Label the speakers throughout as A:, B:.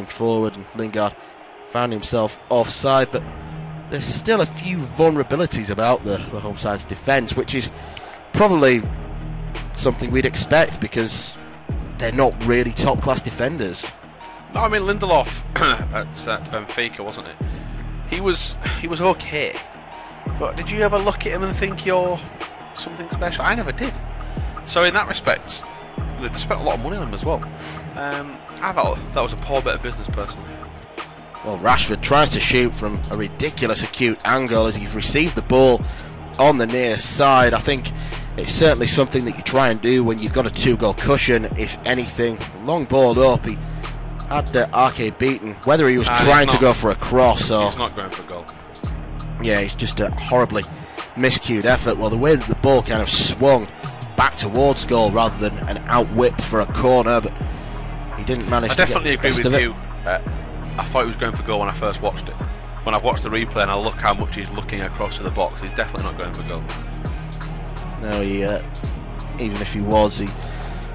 A: drifting forward, and Lingard found himself offside. But there's still a few vulnerabilities about the home side's defence, which is probably something we'd expect because they're not really top-class defenders.
B: No, I mean Lindelof at Benfica, wasn't it? He was okay, but did you ever look at him and think you're something special? I never did. So in that respect, they spent a lot of money on him as well. I thought that was a poor bit of business, personally.
A: Well, Rashford tries to shoot from a ridiculous acute angle as he's received the ball on the near side. I think it's certainly something that you try and do when you've got a 2-goal cushion, if anything. Long ball up, he had Ake beaten, whether he was trying to go for a cross or...
B: He's not going for a goal.
A: Yeah, it's just a horribly miscued effort. Well, the way that the ball kind of swung back towards goal rather than an out whip for a corner, but he didn't manage to get the best of it.
B: I definitely agree with you. I thought he was going for goal when I first watched it. When I've watched the replay and I look how much he's looking across to the box, he's definitely not going for goal.
A: No, even if he was,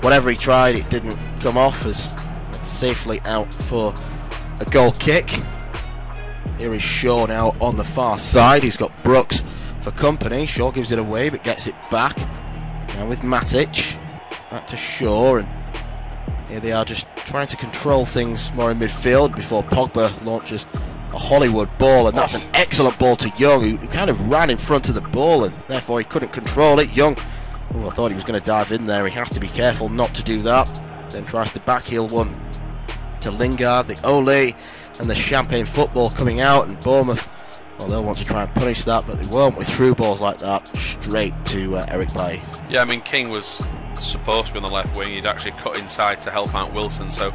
A: whatever he tried, it didn't come off, as it's safely out for a goal kick. Here is Shaw now on the far side. He's got Brooks for company. Shaw gives it away but gets it back. Now with Matic, back to Shaw, and here they are just trying to control things more in midfield before Pogba launches a Hollywood ball, and that's an excellent ball to Young, who kind of ran in front of the ball and therefore he couldn't control it. Young, I thought he was going to dive in there. He has to be careful not to do that. Then tries to backheel one to Lingard. The Ole and the champagne football coming out, and Bournemouth, well, they'll want to try and punish that, but they won't with through balls like that straight to Eric Bailly.
B: Yeah, I mean, King was supposed to be on the left wing. He'd actually cut inside to help out Wilson, so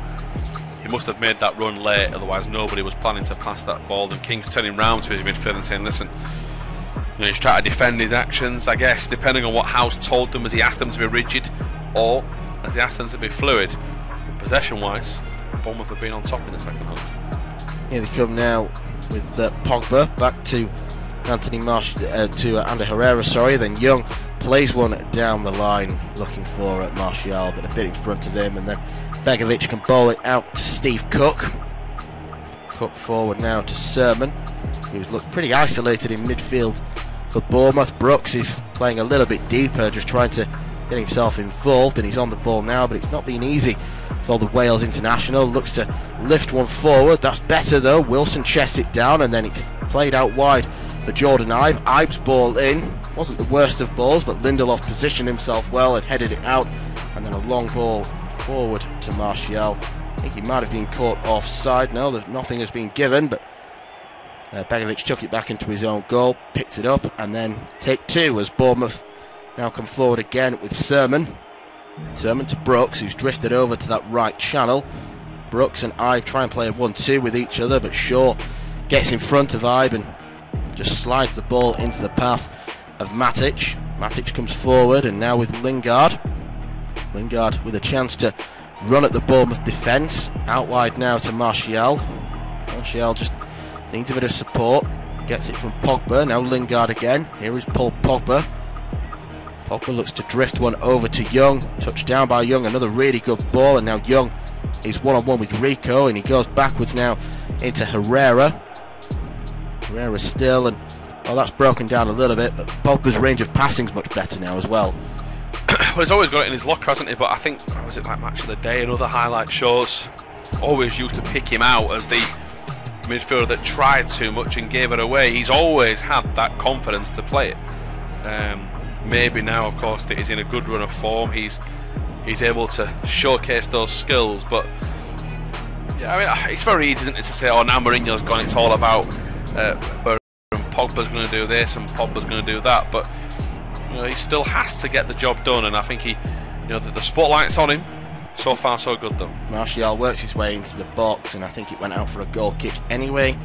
B: he must have made that run late, otherwise nobody was planning to pass that ball. And King's turning round to his midfield and saying, listen, he's trying to defend his actions, I guess, depending on what House told them. Has he asked them to be rigid, or has he asked them to be fluid? But possession-wise, Bournemouth have been on top in the second half.
A: Here they come now with Pogba back to Ander Herrera, then Young plays one down the line looking for Martial, but a bit in front of him, and then Begovic can bowl it out to Steve Cook. Cook forward now to Sermon, who's looked pretty isolated in midfield for Bournemouth. Brooks is playing a little bit deeper, just trying to get himself involved, and he's on the ball now, but it's not been easy for the Wales international. Looks to lift one forward, that's better though. Wilson chests it down, and then it's played out wide for Jordan Ibe. Ibe's ball in, wasn't the worst of balls, but Lindelof positioned himself well and headed it out, and then a long ball forward to Martial. I think he might have been caught offside. No, nothing has been given, but Begovic took it back into his own goal, picked it up, and then take two as Bournemouth now come forward again with Sermon. Sermon to Brooks, who's drifted over to that right channel. Brooks and Ibe try and play a 1-2 with each other, but Shaw gets in front of Ibe and just slides the ball into the path of Matic. Matic comes forward, and now with Lingard. Lingard with a chance to run at the Bournemouth defence. Out wide now to Martial. Martial just needs a bit of support. Gets it from Pogba. Now Lingard again. Here is Paul Pogba. Pogba looks to drift one over to Young. Touched down by Young. Another really good ball. And now Young is one-on-one with Rico. And he goes backwards now into Herrera. Herrera still. And well, that's broken down a little bit. But Pogba's range of passing is much better now as well.
B: Well, he's always got it in his locker, hasn't he? But I think, was it like Match of the Day and other highlight shows, always used to pick him out as the midfielder that tried too much and gave it away. He's always had that confidence to play it. Maybe now, of course, that he's in a good run of form, he's able to showcase those skills. But yeah, I mean, it's very easy, isn't it, to say, oh, now Mourinho's gone, it's all about Pogba's going to do this and Pogba's going to do that. But he still has to get the job done, and I think the spotlight's on him. So far, so good though. Martial
A: works his way into the box, and I think it went out for a goal kick anyway.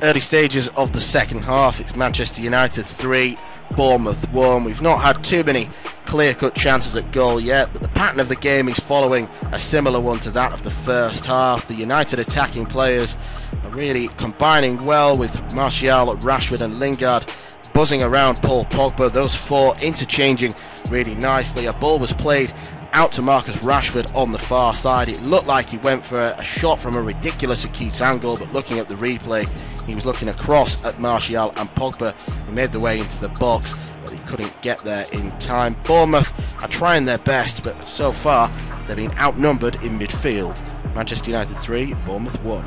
A: Early stages of the second half, it's Manchester United 3, Bournemouth 1. We've not had too many clear-cut chances at goal yet, but the pattern of the game is following a similar one to that of the first half. The United attacking players are really combining well, with Martial, Rashford and Lingard buzzing around Paul Pogba. Those four interchanging really nicely. A ball was played out to Marcus Rashford on the far side. It looked like he went for a shot from a ridiculous acute angle, but looking at the replay, he was looking across at Martial and Pogba, who made their way into the box, but he couldn't get there in time. Bournemouth are trying their best, but so far they've been outnumbered in midfield. Manchester United 3, Bournemouth 1.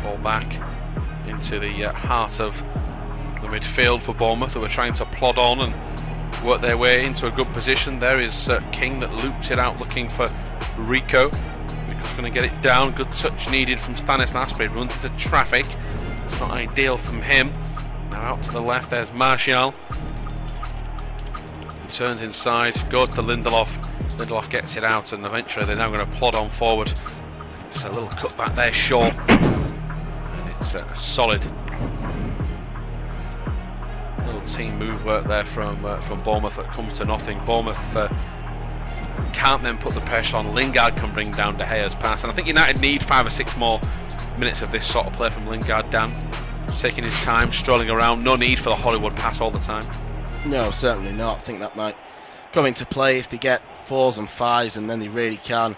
B: Ball back into the heart of the midfield for Bournemouth, who are trying to plod on and work their way into a good position. There is King that loops it out looking for Rico. Rico's going to get it down. Good touch needed from Stanislas, but he runs into traffic. It's not ideal from him. Now out to the left, there's Martial. He turns inside, goes to Lindelof. Lindelof gets it out, and eventually they're now going to plod on forward. It's a little cut back there, short. And it's a solid little team move work there from Bournemouth that comes to nothing. Bournemouth can't then put the pressure on. Lingard can bring down De Gea's pass, and I think United need 5 or 6 more minutes of this sort of play from Lingard. Dan, just taking his time, strolling around. No need for the Hollywood pass all the time.
A: No, certainly not. I think that might come into play if they get 4s and 5s, and then they really can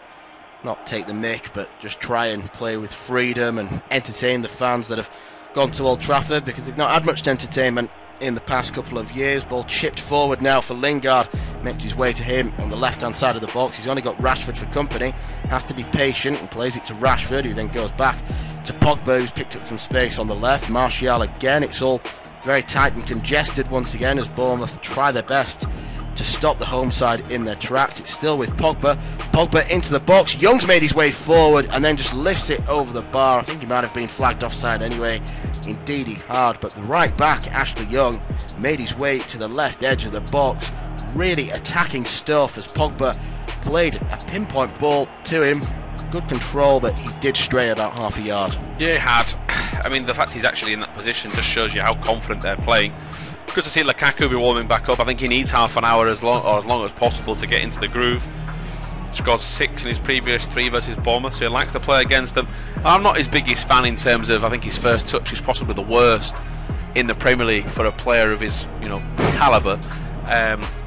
A: not take the mick, but just try and play with freedom and entertain the fans that have gone to Old Trafford, because they've not had much entertainment in the past couple of years. Ball chipped forward now for Lingard, makes his way to him on the left hand side of the box. He's only got Rashford for company, has to be patient and plays it to Rashford, who then goes back to Pogba, who's picked up some space on the left. Martial again. It's all very tight and congested once again as Bournemouth try their best to stop the home side in their tracks. It's still with Pogba. Pogba into the box. Young's made his way forward and then just lifts it over the bar. I think he might have been flagged offside anyway. Indeed he had, but the right back, Ashley Young, made his way to the left edge of the box. Really attacking stuff as Pogba played a pinpoint ball to him. Good control, but he did stray about half a yard.
B: Yeah, he had. I mean, the fact he's actually in that position just shows you how confident they're playing. Good to see Lukaku be warming back up. I think he needs half an hour as long as possible to get into the groove. Scored 6 in his previous 3 versus Bournemouth, so he likes to play against them. I'm not his biggest fan in terms of, I think his first touch is possibly the worst in the Premier League for a player of his, calibre.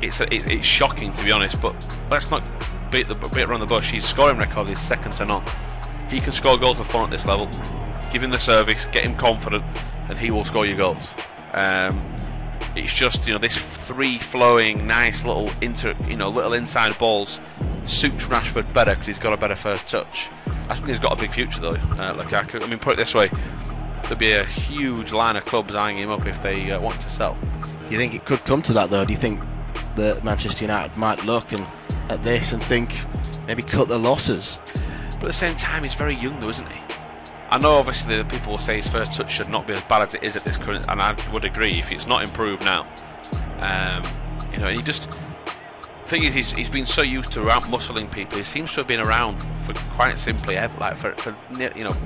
B: It's shocking, to be honest, but let's not beat around the bush. His scoring record is second to none. He can score goals for fun at this level. Give him the service, get him confident, and he will score your goals. It's just, this free-flowing, nice little little inside balls suits Rashford better because he's got a better first touch. I think he's got a big future though, Lukaku. I mean, put it this way, there'd be a huge line of clubs eyeing him up if they want to sell.
A: Do you think it could come to that though? Do you think that Manchester United might look at this and think maybe cut the losses?
B: But at the same time, he's very young though, isn't he? I know obviously the people will say his first touch should not be as bad as it is at this current, and I would agree if it's not improved now. And he just, the thing is, he's been so used to out-muscling people. He seems to have been around for quite simply, for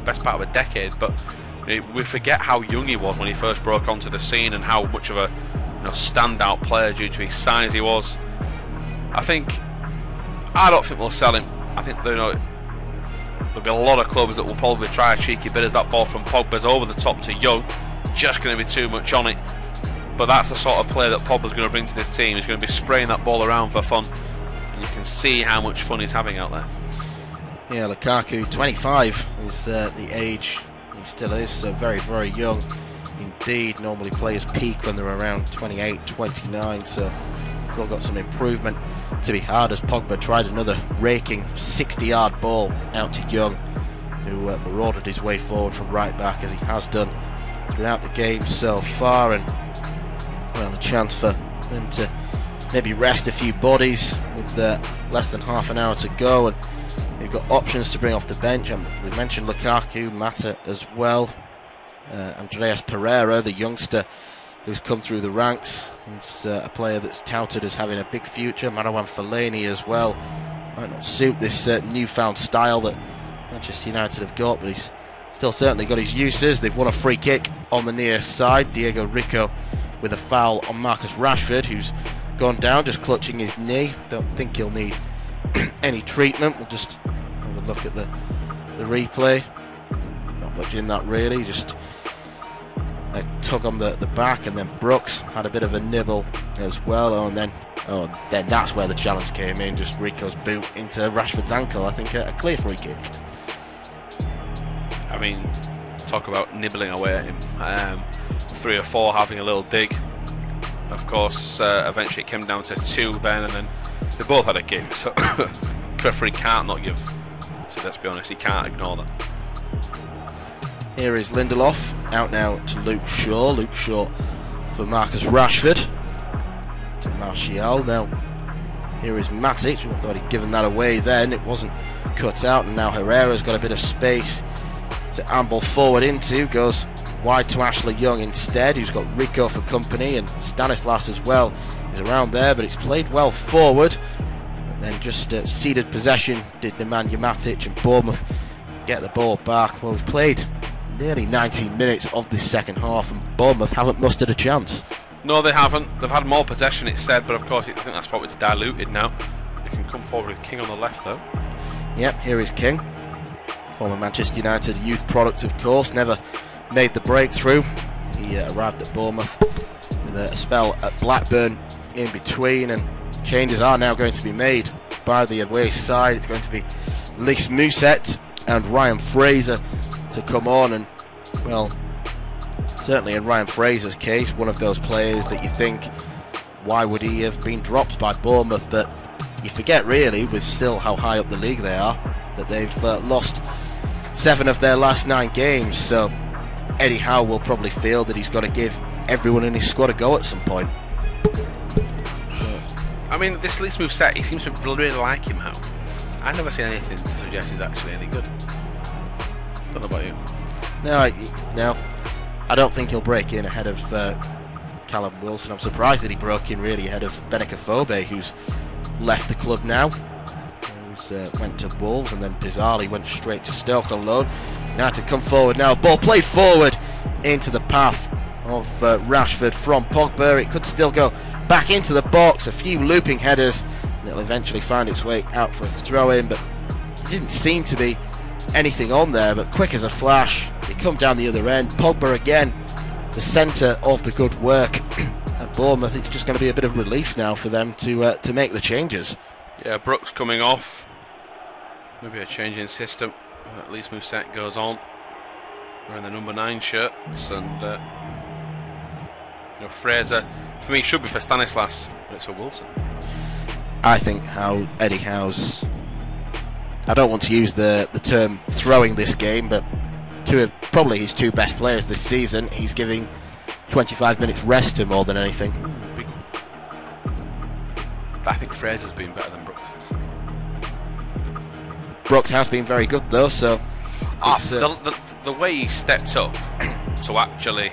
B: best part of a decade. But we forget how young he was when he first broke onto the scene, and how much of a standout player due to his size he was. I don't think we'll sell him. I think there'll be a lot of clubs that will probably try a cheeky bit as that ball from Pogba's over the top to Young. Just going to be too much on it. But that's the sort of play that Pogba's going to bring to this team. He's going to be spraying that ball around for fun. And you can see how much fun he's having out there.
A: Yeah, Lukaku, 25 is the age. He still is, so very, very young indeed. Normally players peak when they're around 28, 29, so still got some improvement to be had as Pogba tried another raking 60-yard ball out to Young, who marauded his way forward from right back as he has done throughout the game so far. And a chance for them to maybe rest a few bodies with less than half an hour to go, and they've got options to bring off the bench. We mentioned Lukaku, Mata as well, Andreas Pereira, the youngster who's come through the ranks. He's a player that's touted as having a big future. Marouane Fellaini as well. Might not suit this newfound style that Manchester United have got, but he's still certainly got his uses. They've won a free kick on the near side. Diego Rico with a foul on Marcus Rashford, who's gone down, just clutching his knee. Don't think he'll need any treatment. We'll just have a look at the replay. Not much in that really, just a tug on the back, and then Brooks had a bit of a nibble as well. And then Oh, and then that's where the challenge came in, just Rico's boot into Rashford's ankle. I think a clear free kick.
B: I mean, talk about nibbling away at him. 3 or 4 having a little dig. Of course, eventually it came down to 2 then, and then they both had a kick. So referee can't not give. So let's be honest, he can't ignore that.
A: Here is Lindelof, out now to Luke Shaw. Luke Shaw for Marcus Rashford. To Martial. Now, here is Matic. I thought he'd given that away then. It wasn't cut out, and now Herrera's got a bit of space to amble forward into. Goes wide to Ashley Young instead, who's got Rico for company, and Stanislas as well is around there, but it's played well forward. And then just ceded possession did Nemanja Matic, and Bournemouth get the ball back. Well, we've played nearly 19 minutes of this second half, and Bournemouth haven't mustered a chance.
B: No, they haven't. They've had more possession, it's said, but of course I think that's what it's diluted now. They can come forward with King on the left, though. Yep,
A: here is King. Former Manchester United youth product, of course. Never made the breakthrough. He arrived at Bournemouth with a spell at Blackburn in between, and changes are now going to be made by the away side. It's going to be Lys Mousset and Ryan Fraser to come on, and well, certainly in Ryan Fraser's case, one of those players that you think, why would he have been dropped by Bournemouth? But you forget really, with still how high up the league they are, that they've lost 7 of their last 9 games, so Eddie Howe will probably feel that he's got to give everyone in his squad a go at some point.
B: So, I mean, this Lys Mousset, he seems to really like him, Howe. I've never seen anything to suggest he's actually any good. Don't know about you.
A: No, I don't think he'll break in ahead of Callum Wilson. I'm surprised that he broke in really ahead of Benica Fobe, who's left the club now. Went to Wolves, and then bizarrely went straight to Stoke on loan. United come forward now. Ball played forward into the path of Rashford from Pogba. It could still go back into the box. A few looping headers, and it'll eventually find its way out for a throw-in, but it didn't seem to be anything on there. But quick as a flash, they come down the other end. Pogba again, the centre of the good work at Bournemouth. It's just going to be a bit of relief now for them to make the changes.
B: Yeah, Brooks coming off. Maybe a change in system. At least Mousset goes on. Wearing the number 9 shirts, and Fraser, for me, should be for Stanislas, but it's for Wilson.
A: I think Eddie Howe's, I don't want to use the term throwing this game, but probably his 2 best players this season, he's giving 25 minutes rest to more than anything.
B: Big one. I think Fraser's been better than Brooks.
A: Brooks has been very good though, so
B: the way he stepped up to actually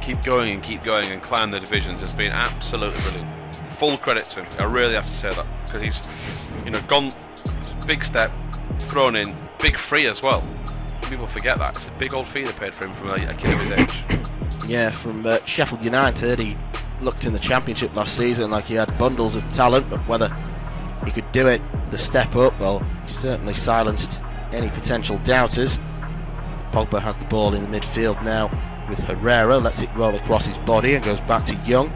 B: keep going and climb the divisions has been absolutely brilliant. Full credit to him. I really have to say that, because he's gone big step, thrown in, big free as well. People forget that it's a big old fee they paid for him from a kid of his age.
A: Yeah, from Sheffield United. He looked in the Championship last season like he had bundles of talent, but whether he could do it, the step up, well, he certainly silenced any potential doubters. Pogba has the ball in the midfield now with Herrera, lets it roll across his body and goes back to Young.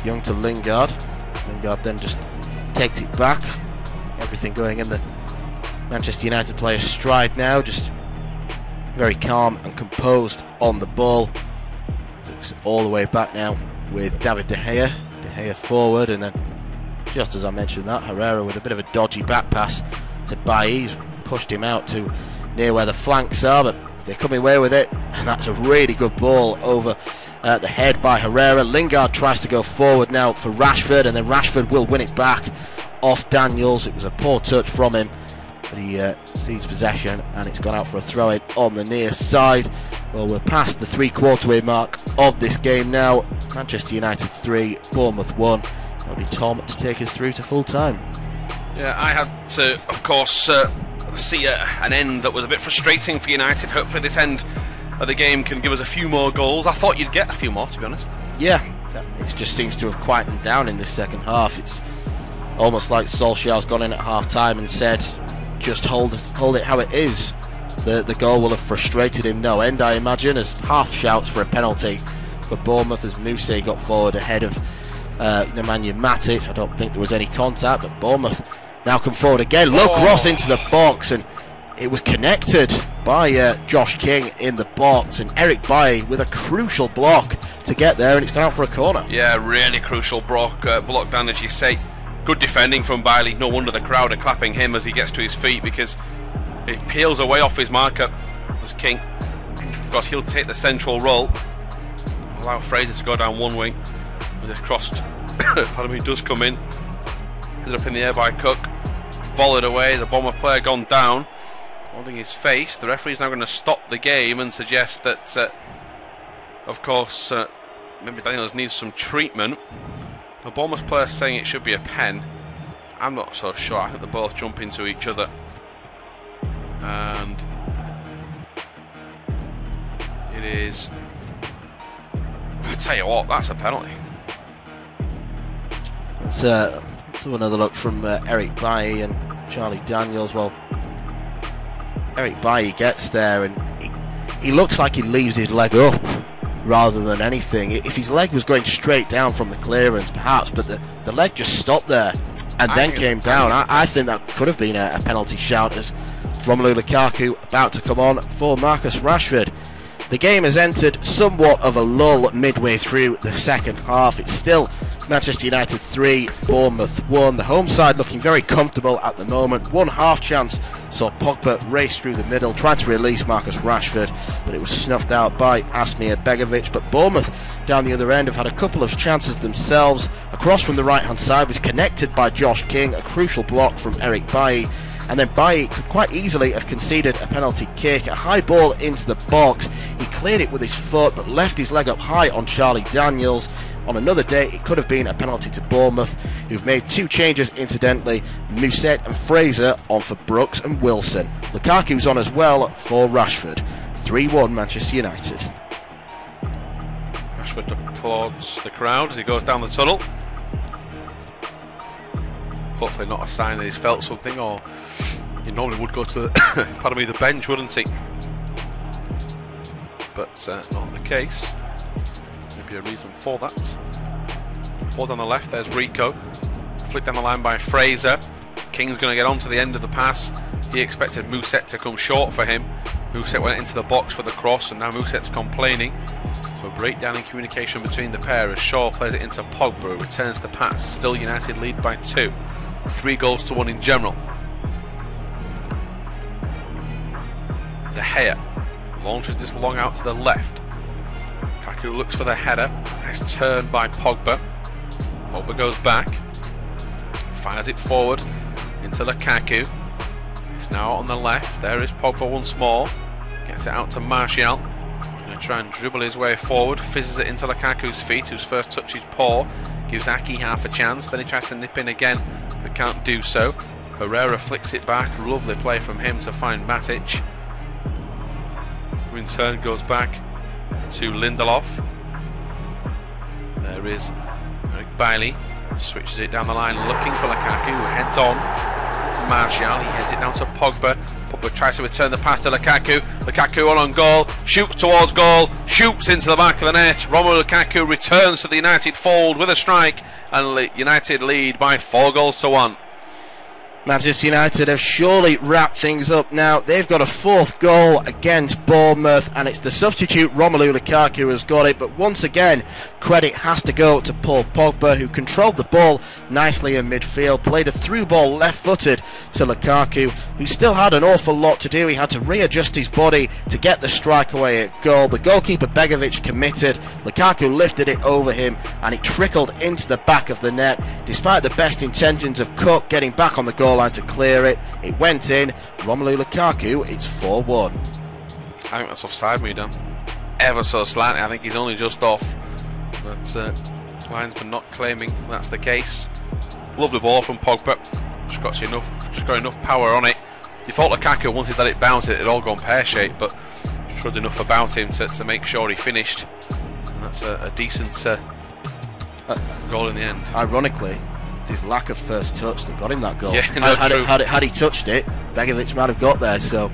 A: Young to Lingard. Lingard then just takes it back. Everything going in the Manchester United player's stride now, just very calm and composed on the ball. Looks all the way back now with David De Gea. De Gea forward, and then just as I mentioned that, Herrera with a bit of a dodgy back pass to Bailly. He's pushed him out to near where the flanks are, but they're coming away with it, and that's a really good ball over the head by Herrera. Lingard tries to go forward now for Rashford, and then Rashford will win it back off Daniels. It was a poor touch from him, but he seized possession, and it's gone out for a throw-in on the near side. Well, we're past the 3-quarter-way mark of this game now. Manchester United 3, Bournemouth 1. It'll be Tom to take us through to full time.
B: Yeah, I had to, of course, see an end that was a bit frustrating for United. Hopefully this end of the game can give us a few more goals. I thought you'd get a few more, to be honest.
A: Yeah, it just seems to have quietened down in this second half. It's almost like Solskjaer's gone in at half-time and said, just hold it how it is. The goal will have frustrated him no end, I imagine, as half shouts for a penalty for Bournemouth as Moussa got forward ahead of Nemanja Matic. I don't think there was any contact, but Bournemouth now come forward again. Low cross into the box, and it was connected by Josh King in the box, and Eric Bailly with a crucial block to get there, and it's gone out for a corner.
B: Yeah, really crucial block down, as you say. Good defending from Bailly. No wonder the crowd are clapping him as he gets to his feet, because he peels away off his marker as King. Of course, he'll take the central role, allow Fraser to go down one wing with this crossed. Pardon me, does come in. He's up in the air by Cook. Volleyed away. The Bournemouth player gone down, holding his face. The referee's now going to stop the game and suggest that, of course, maybe Daniels needs some treatment. The Bournemouth player saying it should be a pen. I'm not so sure. I think they both jump into each other. And it is. I tell you what, that's a penalty.
A: Let's have another look from Eric Bailly and Charlie Daniels. Well, Eric Bailly gets there and he looks like he leaves his leg up rather than anything. If his leg was going straight down from the clearance, perhaps, but the leg just stopped there and then came down. I think that could have been a penalty shout, as Romelu Lukaku about to come on for Marcus Rashford. The game has entered somewhat of a lull midway through the second half. It's still Manchester United 3, Bournemouth 1. The home side looking very comfortable at the moment. One half chance saw Pogba race through the middle, tried to release Marcus Rashford, but it was snuffed out by Asmir Begovic. But Bournemouth down the other end have had a couple of chances themselves. Across from the right hand side was connected by Josh King, a crucial block from Eric Bailly. And then Bailly could quite easily have conceded a penalty kick. A high ball into the box. He cleared it with his foot, but left his leg up high on Charlie Daniels. On another day, it could have been a penalty to Bournemouth, who've made two changes incidentally. Mousset and Fraser on for Brooks and Wilson. Lukaku's on as well for Rashford. 3-1 Manchester United.
B: Rashford applauds the crowd as he goes down the tunnel. Hopefully not a sign that he's felt something, or he normally would go to the, pardon me, the bench, wouldn't he? But not the case. Maybe a reason for that. Ball down the left, there's Rico. Flicked down the line by Fraser. King's going to get onto the end of the pass. He expected Mousset to come short for him. Mousset went into the box for the cross, and now Mousset's complaining. So a breakdown in communication between the pair as Shaw plays it into Pogba, who returns the pass. Still United lead by 2. 3-1 in general. De Gea launches this long out to the left. Lukaku looks for the header. Nice turn by Pogba. Pogba goes back, fires it forward into Lukaku. It's now on the left. There is Pogba once more. Gets it out to Martial. Going to try and dribble his way forward. Fizzes it into Lukaku's feet, whose first touch is poor. Gives Aki half a chance. Then he tries to nip in again, but can't do so. Herrera flicks it back. Lovely play from him to find Matic, who in turn goes back to Lindelof. There is Eric Bailly. Switches it down the line looking for Lukaku, who heads on to Martial. He heads it down to Pogba. Pogba tries to return the pass to Lukaku. Lukaku on goal, shoots towards goal, shoots into the back of the net. Romelu Lukaku returns to the United fold with a strike, and United lead by 4-1.
A: Manchester United have surely wrapped things up now. They've got a 4th goal against Bournemouth, and it's the substitute Romelu Lukaku who has got it. But once again, credit has to go to Paul Pogba, who controlled the ball nicely in midfield, played a through ball left-footed to Lukaku, who still had an awful lot to do. He had to readjust his body to get the strike away at goal. The goalkeeper Begovic committed. Lukaku lifted it over him, and it trickled into the back of the net. Despite the best intentions of Cook getting back on the goal line to clear it, it went in. Romelu Lukaku, it's 4-1.
B: I think that's offside, me done. Ever so slightly. I think he's only just off, but linesman not claiming that's the case. Lovely ball from Pogba. Just got enough power on it. You thought Lukaku wanted that it bounced, it had all gone pear-shaped, but showed enough about him to make sure he finished. And that's a decent goal in the end.
A: Ironically, it's his lack of first touch that got him that goal.
B: Yeah, no,
A: had he touched it, Begovic might have got there. So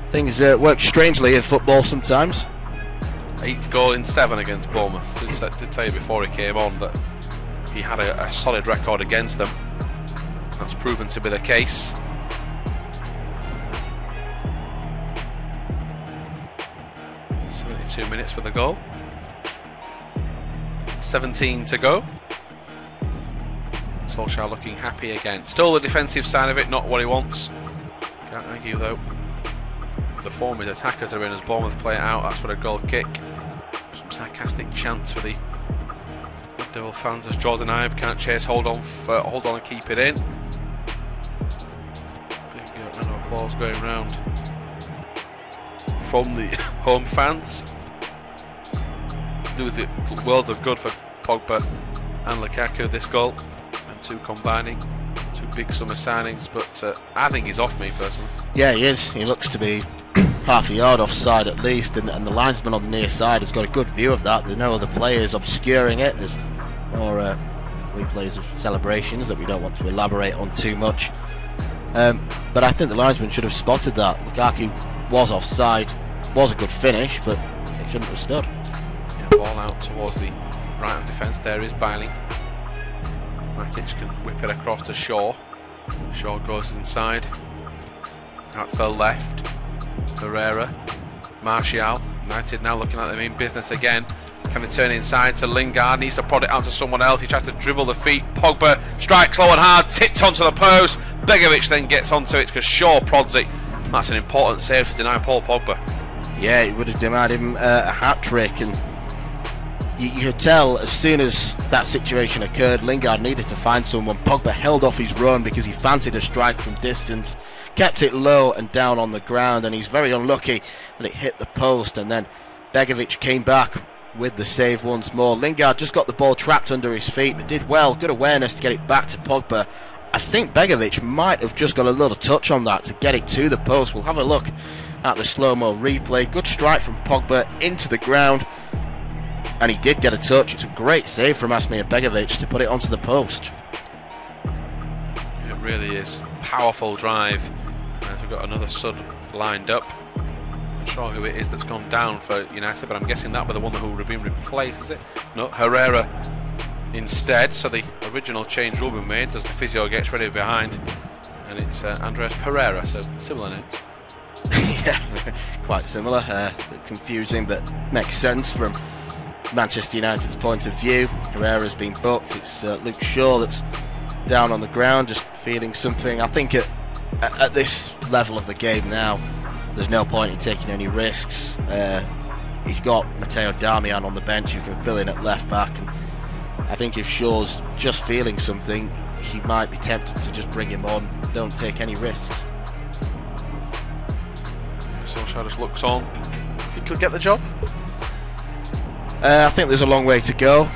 A: things work strangely in football sometimes.
B: 8th goal in 7 against Bournemouth. Did tell you before he came on that he had a solid record against them. That's proven to be the case. .2 minutes for the goal. 17 to go. Solskjaer looking happy again. Still the defensive side of it, not what he wants. Can't argue though. The form his attackers are in as Bournemouth play it out. That's for a goal kick. Some sarcastic chants for the Devil fans as Jordan Ibe can't chase, hold on and keep it in. Big round of applause going round from the home fans. Do the world of good for Pogba and Lukaku this goal, and two combining, two big summer signings. But I think he's off, me personally.
A: Yeah, he is. He looks to be half a yard offside at least, and the linesman on the near side has got a good view of that. There's no other players obscuring it. There's more replays of celebrations that we don't want to elaborate on too much. But I think the linesman should have spotted that. Lukaku was offside, was a good finish, but it shouldn't have stood.
B: Yeah, ball out towards the right of defence. There is Bailey. Matic can whip it across to Shaw. Shaw goes inside. Out to the left. Herrera. Martial. United now looking like they mean business again. Can they turn inside to Lingard? Needs to prod it out to someone else. He tries to dribble the feet. Pogba strikes low and hard. Tipped onto the post. Begovic then gets onto it because Shaw prods it. That's an important save to deny Paul Pogba.
A: Yeah, it would have denied him a hat-trick, and you could tell as soon as that situation occurred, Lingard needed to find someone. Pogba held off his run because he fancied a strike from distance, kept it low and down on the ground, and he's very unlucky that it hit the post, and then Begovic came back with the save once more. Lingard just got the ball trapped under his feet, but did well, good awareness to get it back to Pogba. I think Begovic might have just got a little touch on that to get it to the post. We'll have a look at the slow-mo replay. Good strike from Pogba into the ground, and he did get a touch. It's a great save from Asmir Begovic to put it onto the post.
B: It really is. Powerful drive. We've got another sub lined up. Not sure who it is that's gone down for United, but I'm guessing that by the one who would have been replaced, is it? No, Herrera instead. So the original change will be made as the physio gets ready behind, and it's Andres Pereira, so similar name.
A: Yeah, quite similar. Confusing, but makes sense from Manchester United's point of view. Herrera's been booked. It's Luke Shaw that's down on the ground, just feeling something. I think at this level of the game now, there's no point in taking any risks. He's got Matteo Darmian on the bench who can fill in at left back, and I think if Shaw's just feeling something, he might be tempted to just bring him on. Don't take any risks.
B: Solskjaer just looks on. Think he'll get the job?
A: I think there's a long way to go.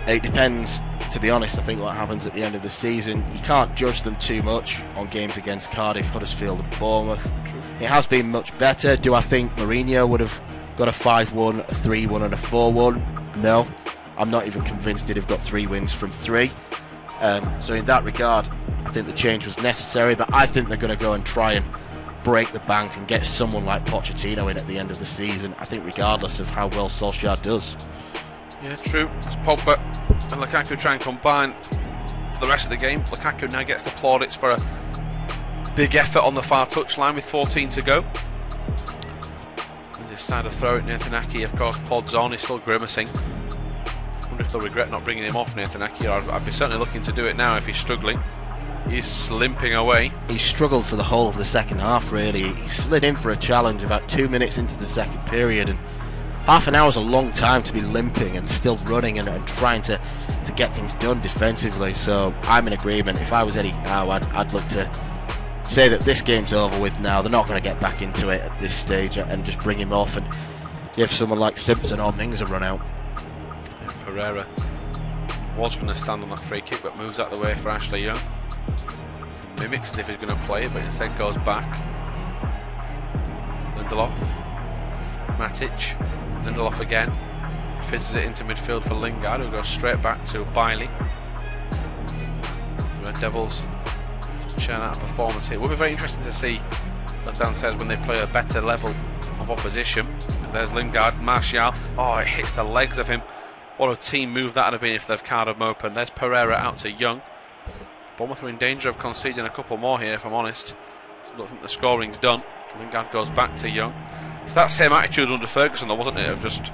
A: It depends, to be honest, I think what happens at the end of the season. You can't judge them too much on games against Cardiff, Huddersfield and Bournemouth. True. It has been much better. Do I think Mourinho would have got a 5-1, a 3-1 and a 4-1? No. I'm not even convinced he'd have got 3 wins from 3. So in that regard, I think the change was necessary, but I think they're going to go and try and break the bank and get someone like Pochettino in at the end of the season, I think, regardless of how well Solskjaer does.
B: Yeah, true. As Pogba and Lukaku try and combine for the rest of the game, Lukaku now gets the plaudits for a big effort on the far touchline with 14 to go. And this side of throw it, Nathan Ake, of course, plods on. He's still grimacing. I wonder if they'll regret not bringing him off, Nathan Ake. I'd be certainly looking to do it now if he's struggling. He's limping away. He
A: struggled for the whole of the second half, really. He slid in for a challenge about 2 minutes into the second period, and half an hour is a long time to be limping and still running and trying to get things done defensively. So I'm in agreement. If I was Eddie Howe, I'd look to say that this game's over with now. They're not going to get back into it at this stage, and just bring him off and give someone like Simpson or Mings a run out.
B: Yeah, Pereira was going to stand on that free kick, but moves out the way for Ashley Young. Mimics as if he's going to play it, but instead goes back. Lindelof. Matic. Lindelof again. Fizzes it into midfield for Lingard, who goes straight back to Bailey. The Red Devils churn out a performance here. It will be very interesting to see, as Dan says, when they play a better level of opposition. There's Lingard, Martial. Oh, it hits the legs of him. What a team move that would have been if they've carded him open. There's Pereira out to Young. Bournemouth are in danger of conceding a couple more here, if I'm honest. I don't think the scoring's done. Lingard goes back to Young. It's that same attitude under Ferguson, though, wasn't it? Of just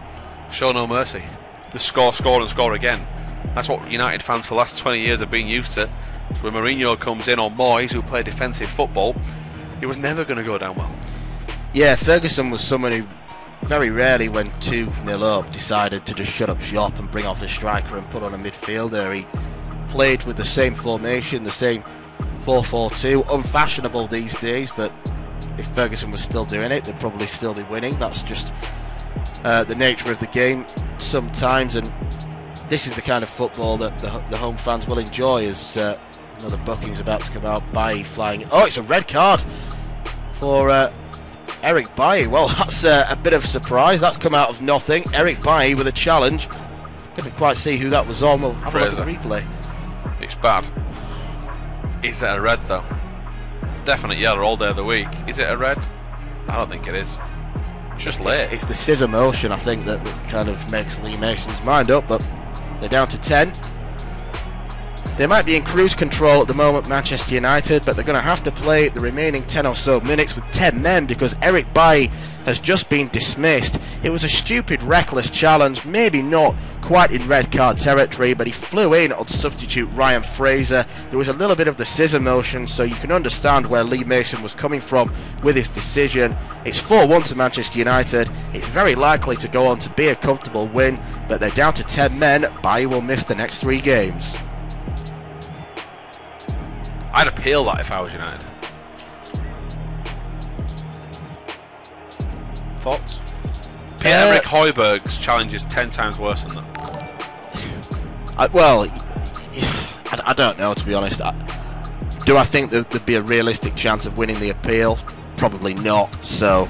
B: show no mercy. Just score, score, and score again. That's what United fans for the last 20 years have been used to. So when Mourinho comes in, or Moyes, who play defensive football, it was never going to go down well.
A: Yeah, Ferguson was someone who very rarely, when 2-0 up, decided to just shut up shop and bring off a striker and put on a midfielder. He played with the same formation, the same 4-4-2, unfashionable these days, but if Ferguson was still doing it, they'd probably still be winning. That's just the nature of the game sometimes, and this is the kind of football that the home fans will enjoy. As another booking's about to come out, Bailly flying. Oh, it's a red card for Eric Bailly. Well, that's a bit of a surprise. That's come out of nothing. Eric Bailly with a challenge. Couldn't quite see who that was on. We'll have a look at the replay.
B: It's bad. Is it a red though? Definite yellow all day of the week. Is it a red? I don't think it is. It's just late.
A: It's the scissor motion, I think, that kind of makes Lee Mason's mind up, but they're down to 10. They might be in cruise control at the moment, Manchester United, but they're going to have to play the remaining 10 or so minutes with 10 men because Eric Bailly has just been dismissed. It was a stupid, reckless challenge, maybe not quite in red card territory, but he flew in on substitute Ryan Fraser. There was a little bit of the scissor motion, so you can understand where Lee Mason was coming from with his decision. It's 4-1 to Manchester United. It's very likely to go on to be a comfortable win, but they're down to 10 men. Bailly will miss the next 3 games.
B: I'd appeal that if I was United. Thoughts? Pierre-Emerick Højbjerg's challenge is 10 times worse than that.
A: I don't know, to be honest. Do I think there'd be a realistic chance of winning the appeal? Probably not, so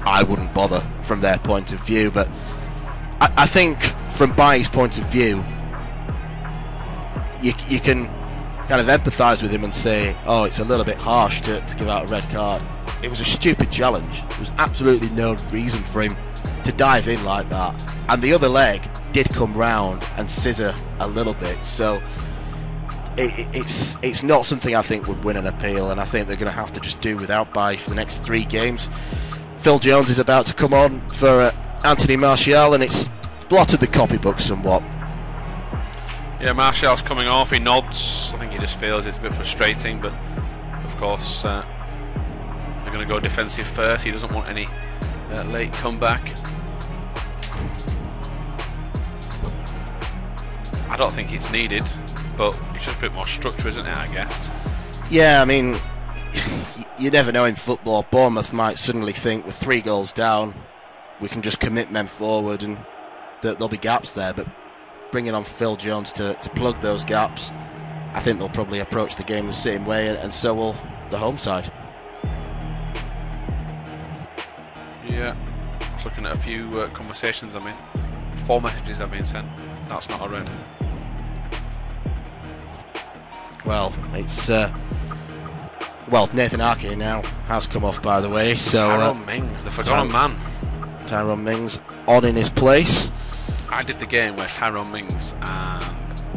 A: I wouldn't bother from their point of view. But I think from Bailly's point of view, you can kind of empathise with him and say, oh, it's a little bit harsh to give out a red card. It was a stupid challenge. There was absolutely no reason for him to dive in like that. And the other leg did come round and scissor a little bit. So it's not something I think would win an appeal, and I think they're going to have to just do without Bailly for the next 3 games. Phil Jones is about to come on for Anthony Martial, and it's blotted the copybook somewhat.
B: Yeah, Martial's coming off, he nods. I think he just feels it's a bit frustrating, but of course they're going to go defensive first. He doesn't want any late comeback. I don't think it's needed, but it's just a bit more structure, isn't it, I guess?
A: Yeah, I mean, you never know in football. Bournemouth might suddenly think, with 3 goals down, we can just commit men forward and there'll be gaps there, but bringing on Phil Jones to plug those gaps, I think they'll probably approach the game the same way, and so will the home side.
B: Yeah, I was looking at a few conversations. 4 messages have been sent. That's not a red.
A: Well, it's Nathan Ake now has come off, by the way. So
B: Tyrone Mings, the forgotten man.
A: Tyrone Mings on in his place.
B: I did the game where Tyrone Mings and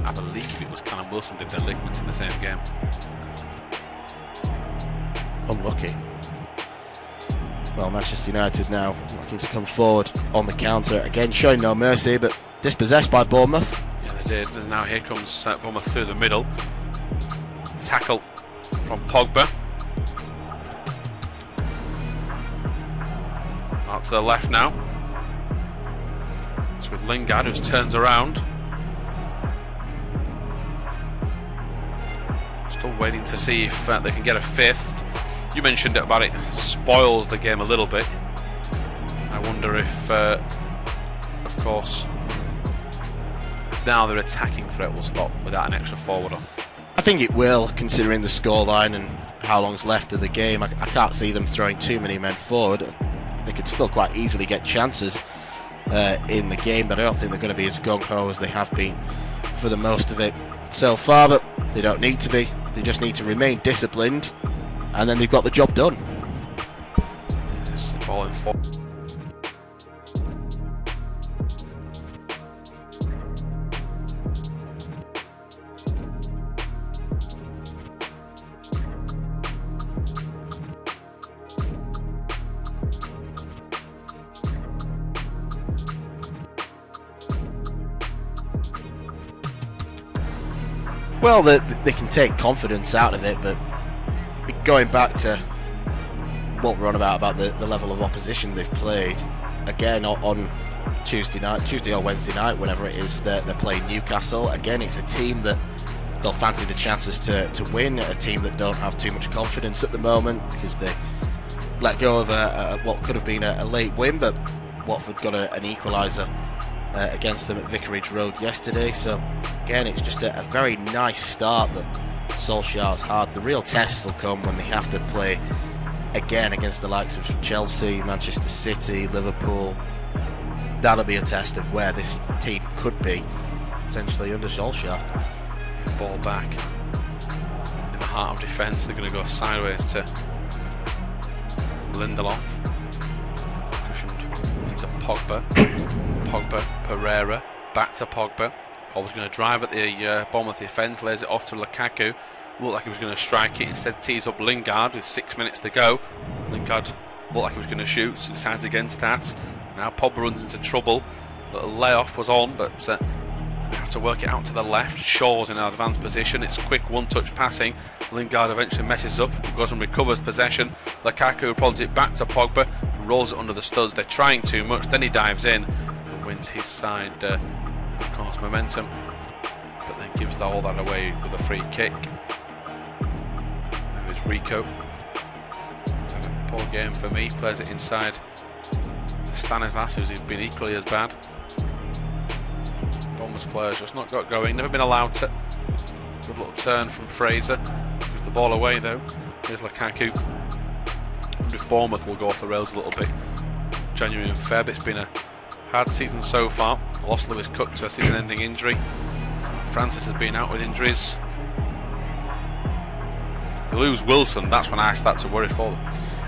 B: I believe it was Callum Wilson did their ligaments in the same game.
A: Unlucky. Well, Manchester United now looking to come forward on the counter. Again, showing no mercy, but dispossessed by Bournemouth.
B: Yeah, they did. And now here comes Bournemouth through the middle. Tackle from Pogba. Out to the left now. It's with Lingard, who turns around. Still waiting to see if they can get a 5th. You mentioned it about it spoils the game a little bit. I wonder if, of course, now their attacking threat will stop without an extra forward on.
A: I think it will, considering the scoreline and how long's left of the game. I can't see them throwing too many men forward. They could still quite easily get chances in the game, but I don't think they're going to be as gung-ho as they have been for the most of it so far. But they don't need to be. They just need to remain disciplined, and then they've got the job done.
B: It's the ball in 4.
A: Well, they can take confidence out of it, but going back to what we're on about the level of opposition they've played, again on Tuesday or Wednesday night, whenever it is, they're playing Newcastle. Again, it's a team that they'll fancy the chances to win, a team that don't have too much confidence at the moment because they let go of what could have been a late win, but Watford got an equaliser against them at Vicarage Road yesterday. So again, it's just a very nice start that Solskjaer's had. The real tests will come when they have to play again against the likes of Chelsea, Manchester City, Liverpool. That'll be a test of where this team could be potentially under Solskjaer.
B: Ball back in the heart of defence. They're going to go sideways to Lindelof. Cushioned into Pogba. Pogba, Pereira, back to Pogba. Pogba's going to drive at the Bournemouth defence, lays it off to Lukaku. Looked like he was going to strike it, instead tees up Lingard with 6 minutes to go. Lingard looked like he was going to shoot, so decides against that. Now Pogba runs into trouble. Little layoff was on, but have to work it out to the left. Shaw's in an advanced position. It's quick one-touch passing. Lingard eventually messes up, goes and recovers possession. Lukaku prods it back to Pogba, rolls it under the studs. They're trying too much. Then he dives in and wins his side, of course, momentum. But then gives all that away with a free kick. There's Rico. He's had a poor game for me. Plays it inside to Stanislas, who's been equally as bad. Bournemouth players just not got going, never been allowed to. Good little turn from Fraser. Gives the ball away though. Here's Lukaku. I wonder if Bournemouth will go off the rails a little bit. January and Feb, it's been a hard season so far. Lost Lewis Cook to a season-ending injury. Francis has been out with injuries. They lose Wilson, that's when I start to worry for them.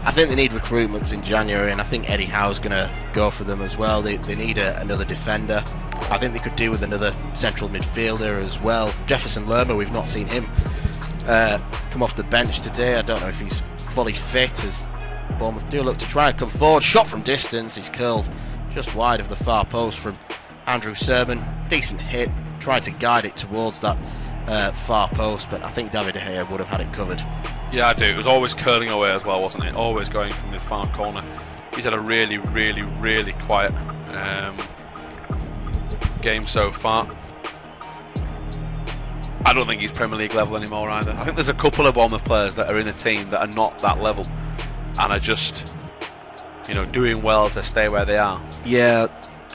A: I think they need recruitments in January, and I think Eddie Howe's going to go for them as well. They need another defender. I think they could do with another central midfielder as well. Jefferson Lerma, we've not seen him come off the bench today. I don't know if he's fully fit, as Bournemouth do look to try and come forward. Shot from distance, he's curled just wide of the far post from Andrew Sermon. Decent hit, tried to guide it towards that far post, but I think David De Gea would have had it covered.
B: Yeah, I do. It was always curling away as well, wasn't it? Always going from the far corner. He's had a really, really, really quiet game so far. I don't think he's Premier League level anymore either. I think there's a couple of Bournemouth players that are in the team that are not that level and are just, doing well to stay where they are.
A: Yeah,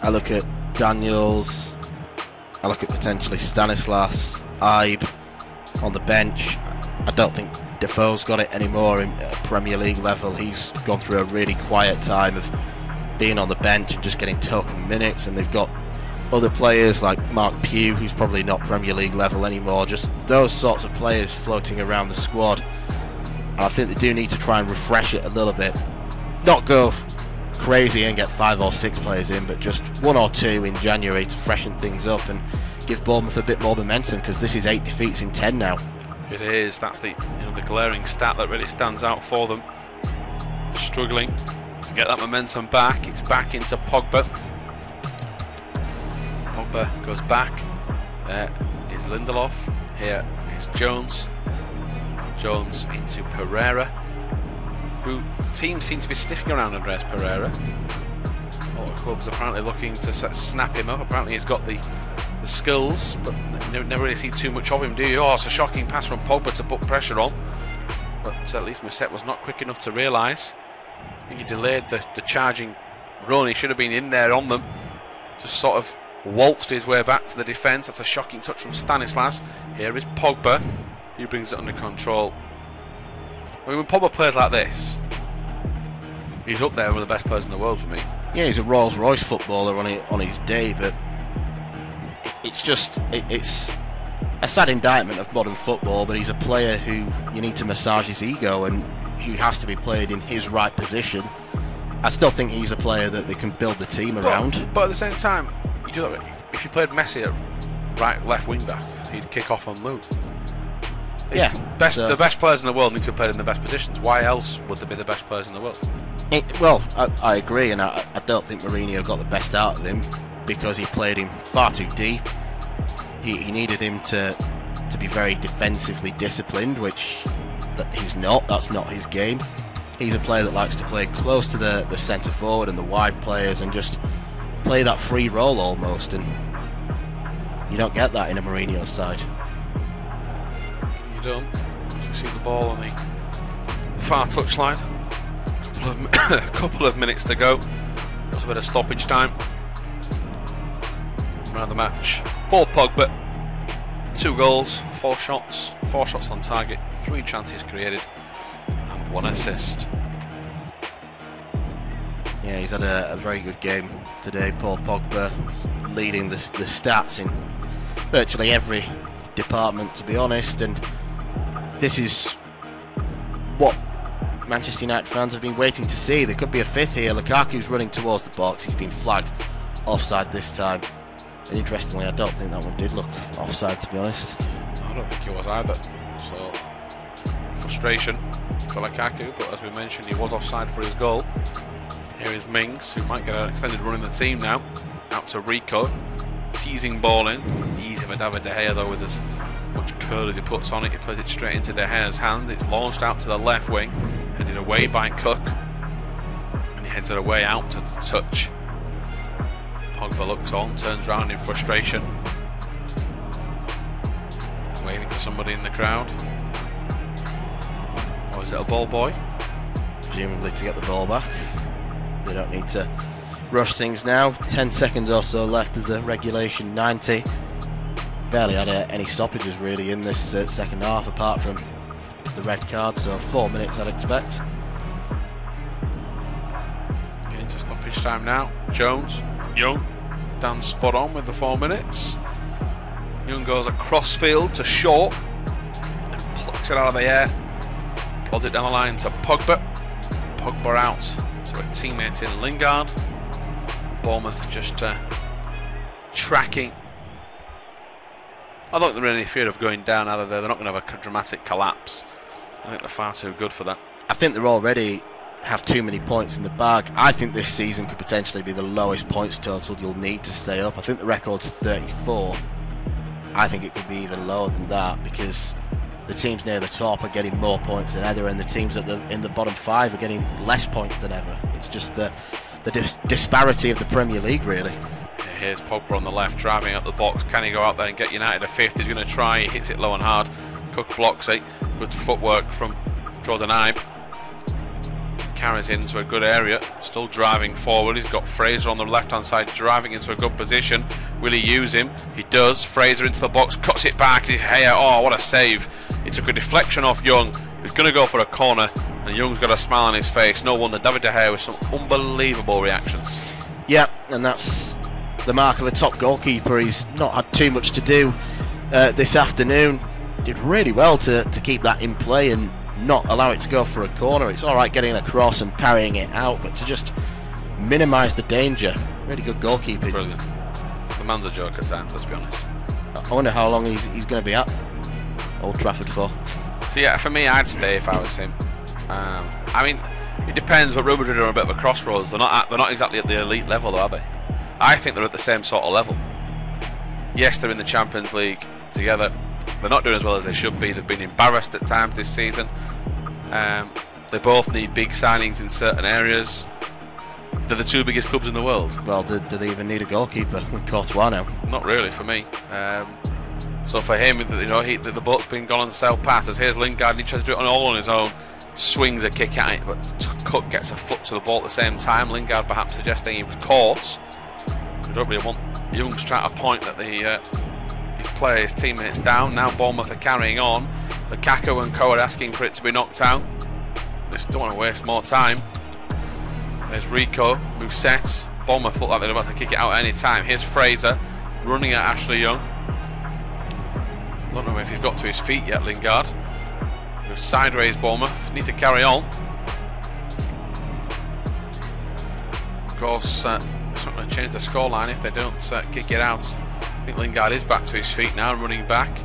A: I look at Daniels, I look at potentially Stanislas, Ibe on the bench. I don't think Defoe's got it anymore in Premier League level. He's gone through a really quiet time of being on the bench and just getting token minutes, and they've got other players like Mark Pugh, who's probably not Premier League level anymore. Just those sorts of players floating around the squad, and I think they do need to try and refresh it a little bit. Not go crazy and get 5 or 6 players in, but just 1 or 2 in January to freshen things up and give Bournemouth a bit more momentum, because this is 8 defeats in 10 now.
B: It is. That's the glaring stat that really stands out for them. Struggling to get that momentum back. It's back into Pogba. Pogba goes back. There is Lindelof. Here is Jones. Jones into Pereira, who teams seem to be sniffing around Andreas Pereira. All the clubs apparently looking to snap him up. Apparently he's got the skills, but never really see too much of him, do you? Oh, it's a shocking pass from Pogba to put pressure on, but at least Musset was not quick enough to realise. I think he delayed the charging run. He should have been in there on them. Just sort of waltzed his way back to the defence. That's a shocking touch from Stanislas. Here is Pogba. He brings it under control. I mean, when Pogba plays like this, he's up there, one of the best players in the world for me.
A: Yeah, he's a Rolls-Royce footballer on his day, but it's a sad indictment of modern football. But he's a player who you need to massage his ego, and he has to be played in his right position. I still think he's a player that they can build the team around.
B: But at the same time, you do that. If you played Messi at right, left wing back, he'd kick off on loop.
A: Yeah,
B: the best players in the world need to be played in the best positions. Why else would they be the best players in the world?
A: I agree, and I don't think Mourinho got the best out of him because he played him far too deep. He needed him to to be very defensively disciplined, which that he's not. That's not his game. He's a player that likes to play close to the centre forward and the wide players and just play that free role almost, and you don't get that in a Mourinho side.
B: You don't. As we see the ball on the far touchline. A couple of minutes to go. That's a bit of stoppage time. Man of the match, Paul Pogba. 2 goals, 4 shots on target, 3 chances created, and 1 assist.
A: Yeah, he's had a very good game today, Paul Pogba, leading the stats in virtually every department, to be honest, and this is what Manchester United fans have been waiting to see. There could be a 5th here. Lukaku's running towards the box. He's been flagged offside this time. And interestingly, I don't think that one did look offside, to be honest.
B: I don't think it was either. So, frustration for Lukaku, but as we mentioned, he was offside for his goal. Here is Mings, who might get an extended run in the team now. Out to Rico. Teasing ball in. Easy for David De Gea, though, with as much curl as he puts on it. He plays it straight into De Gea's hand. It's launched out to the left wing. Headed away by Cook. And he heads it away out to the touch. Pogba looks on, turns round in frustration. Waving to somebody in the crowd. Or is it a ball boy?
A: Presumably to get the ball back. They don't need to rush things now. 10 seconds or so left of the regulation 90. Barely had any stoppages really in this second half, apart from the red card, so 4 minutes I'd expect.
B: Into stoppage time now. Jones. Young, Dan spot on with the 4 minutes. Young goes across field to Shaw and plucks it out of the air. Plods it down the line to Pogba. Pogba out to a teammate in Lingard. Bournemouth just tracking. I don't think they're in any fear of going down either. They're not going to have a dramatic collapse. I think they're far too good for that.
A: I think they're already have too many points in the bag. I think this season could potentially be the lowest points total you'll need to stay up. I think the record's 34. I think it could be even lower than that, because the teams near the top are getting more points than ever, and the teams in the bottom 5 are getting less points than ever. It's just the disparity of the Premier League, really.
B: Here's Pogba on the left, driving up the box. Can he go out there and get United a 5th? He's going to try. He hits it low and hard. Cook blocks it. Good footwork from Jordan Ibe. Carries into a good area, still driving forward. He's got Fraser on the left hand side driving into a good position. Will he use him? He does. Fraser into the box, cuts it back. Hey, oh, what a save. He took a deflection off Young. He was going to go for a corner, and Young's got a smile on his face. No wonder. David De Gea with some unbelievable reactions.
A: Yeah, and that's the mark of a top goalkeeper. He's not had too much to do this afternoon. Did really well to keep that in play and not allow it to go for a corner. It's alright getting across and parrying it out, but to just minimise the danger. Really good goalkeeping.
B: Brilliant. The man's a joke at times, let's be honest.
A: I wonder how long he's going to be at Old Trafford for.
B: So yeah, for me, I'd stay if I was him. I mean, it depends, but Real Madrid are on a bit of a crossroads. They're not exactly at the elite level, though, are they? I think they're at the same sort of level. Yes, they're in the Champions League together. They're not doing as well as they should be. They've been embarrassed at times this season. They both need big signings in certain areas. They're the 2 biggest clubs in the world.
A: Well, do they even need a goalkeeper with Courtois now?
B: Not really for me. So for him, the boat's been gone on sail past. As here's Lingard, and he tries to do it all on his own. Swings a kick at it, but Cook gets a foot to the ball at the same time. Lingard perhaps suggesting he was caught. We don't really want Young's trying to point that his teammates down. Now Bournemouth are carrying on. Lukaku and Co are asking for it to be knocked out. They just don't want to waste more time. There's Rico, Mousset. Bournemouth look like they're about to kick it out at any time. Here's Fraser running at Ashley Young. I don't know if he's got to his feet yet, Lingard. With sideways Bournemouth. Need to carry on. Of course, it's not going to change the scoreline if they don't kick it out. I think Lingard is back to his feet now, running back.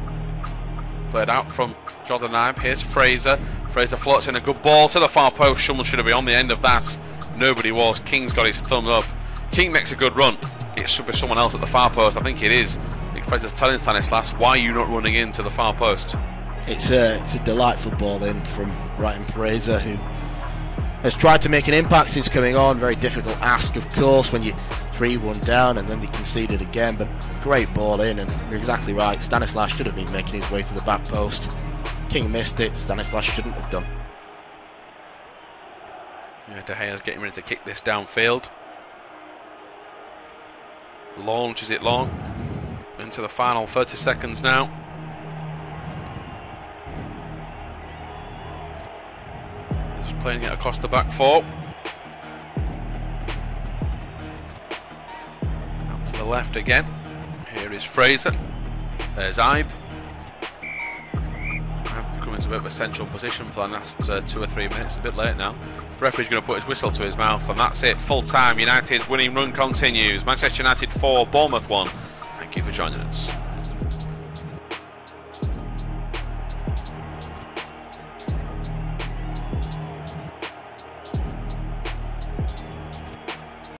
B: Played out from Jordan Ibe. Here's Fraser. Fraser floats in a good ball to the far post. Someone should have been on the end of that. Nobody was. King's got his thumb up. King makes a good run. It should be someone else at the far post. I think it is. I think think Fraser's telling Stanislas, why are you not running into the far post?
A: It's a delightful ball in from Ryan Fraser, who has tried to make an impact since coming on. Very difficult ask, of course, when you're 3-1 down and then they conceded again, but great ball in, and you're exactly right. Stanislas should have been making his way to the back post. King missed it, Stanislas shouldn't have done.
B: Yeah, De Gea's getting ready to kick this downfield. Launches it long into the final 30 seconds now. Just playing it across the back four. Out to the left again. Here is Fraser. There's Ibe. Coming to a bit of a central position for the last 2 or 3 minutes. A bit late now. The referee's going to put his whistle to his mouth, and that's it. Full time. United's winning run continues. Manchester United 4, Bournemouth 1. Thank you for joining us.